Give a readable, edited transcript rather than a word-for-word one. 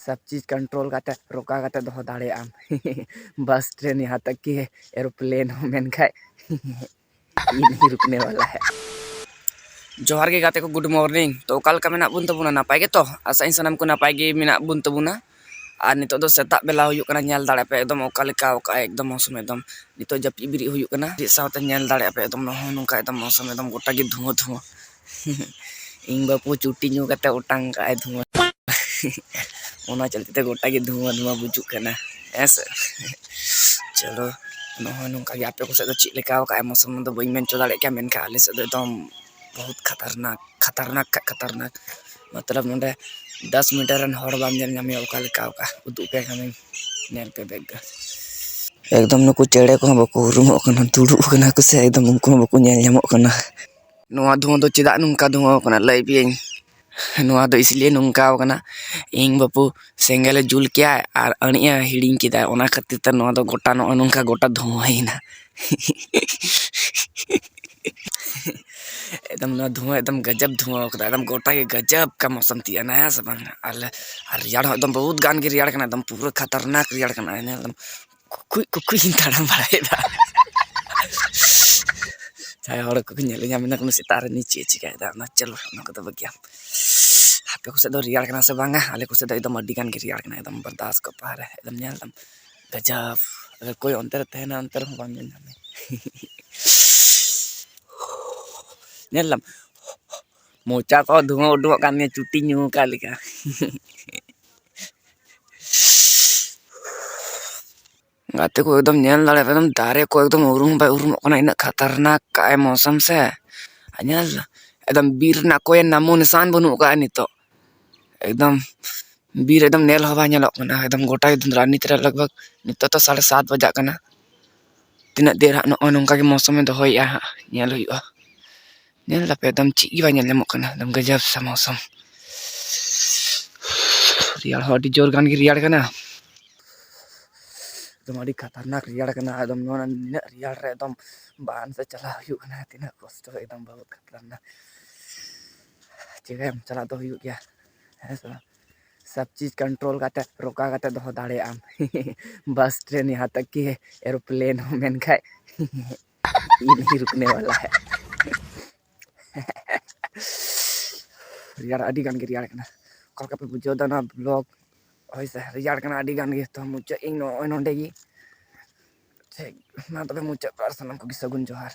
सब चीज कंट्रोल करते रोका करते दोहो दाड़े आम बस ट्रेन यहाँ तक कि एरोप्लेन हो मेनखा ये नहीं रुकने वाला है। जोहार के गाते को गुड मॉर्निंग तो कल का मेना बुन तबुना नापाय गे तो आसाइन सनम को नापाय गे मेना बुन तबुना और नितो दो सेता बेला हुयुक कना नेल दाड़े पे एकदम ओका लेका ओका एकदम मौसम एकदम नितो जपी बिरी हुयुक कना सावते नेल दाड़े पे एकदम नहो नुका एकदम मौसम एकदम गोटा गे धुआं धुआं इंग बापू चुटी न्यू कते उटांग का धुआं ओना चलते गोटा गे धुआं धुआं बुजुक कना ऐसे चलो नहो नुका गे आपे को से ची लेका ओका मौसम दो बई मेन चो दाड़े क्या मेन का आले से एकदम बहुत खतरनाक खतरनाक खतरनाक मतलब नोडे 10 मीटर रन हर बाम जन नामे ओका लेका ओका उदु पे हमें नेल पे बैग एकदम नुकु चेड़े को बको रुमो कना दुडु कना को से एकदम उनको बको नेल जामो कना नोआ धुआं दो चिदा नुका धुआं कना लाई बियन नोआ दो इसलिए नुका कना इंग बापू सेंगेले जुल किया और अणिया हिडिंग किदा ओना खातिर त नोआ दो गोटा नो नुका गोटा धुआं हिना एकदम ना धुआं एकदम गजब धुआं होता एकदम गोटा के गजब का मौसम थी ना सब रियाड़ एकदम बहुत गान के रियाड़ कना एकदम पूरा खतरनाक रियाड़ कना एकदम कुकुई कुकुई ताड़म बड़ाएदा चाहे हड़ को नेले जामिना कोनो सितारे नीचे चिकायदा ना चलो ना को तो बगिया हापे को से दो रियाड़ कना से बांगा आले को से दो एकदम अड्डी गान के रियाड़ कना एकदम बर्दाश्त को पार है एकदम नेल एकदम गजब अगर कोई अंतर तहे ना अंतर हो बांग जामे नेलम मोचा को धुआं उडुक कान चुटी न्यू का लेका गाते को एकदम नेल दाड़े एकदम दारे को एकदम उरुम बाय उरुम कना इन खतरनाक का मौसम से नेल एकदम बीर ना कोई नामो निशान बनु का नितो एकदम बीर एकदम नेल हवा नेलक कना एकदम गोटा धुंधरानी तरह लगभग नितो तो 7:30 बजा कना तिना देर हा नो नंका के मौसम में दोहया नेल हुआ नेल लापे एकदम ची बा नेल नेमो कना एकदम गजब सा मौसम रियाड़ हडी जोर गान की रियाड़ कना एकदम अड़ी खतरनाक रियाड़ कना एकदम नोना रियाड़ रे एकदम बान से चला हुयु कना तिना कष्ट एकदम बहुत खतरनाक चिगे चला तो हुयु गया है सब चीज कंट्रोल करते रोका करते दोहो दाड़े आम बस ट्रेन यहाँ तक कि एरोप्लेन हो मेनखा ये नहीं रुकने वाला है रियाड़ अड़ी गान के रियाड़ कना कल का पे बुझो दाना ब्लॉग होइसे रियाड़ कना अड़ी गान के तो मुझे इन नोंडे गी ठीक ना तबे मुझे पार सनम को सगुन जोहार।